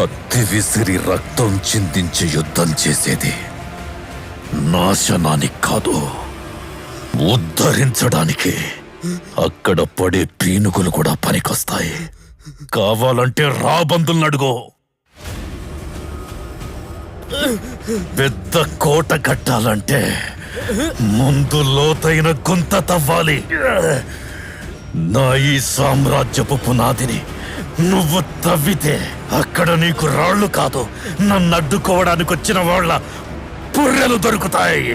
కత్తి విసిరి రక్తం చిందించి యుద్ధం చేసేది నాశనానికి కాదు, ఉద్ధరించడానికి. అక్కడ పడే పీనుగులు కూడా పనికొస్తాయి. కావాలంటే రాబందుల్ని అడుగో. పెద్ద కోట కట్టాలంటే ముందు లోతైన గుంత తవ్వాలి. నా ఈ సామ్రాజ్యపు పునాదిని నువ్వు తవ్వితే అక్కడ నీకు రాళ్లు కాదు, నన్ను అడ్డుకోవడానికి వచ్చిన వాళ్ళ పుర్రెలు దొరుకుతాయి.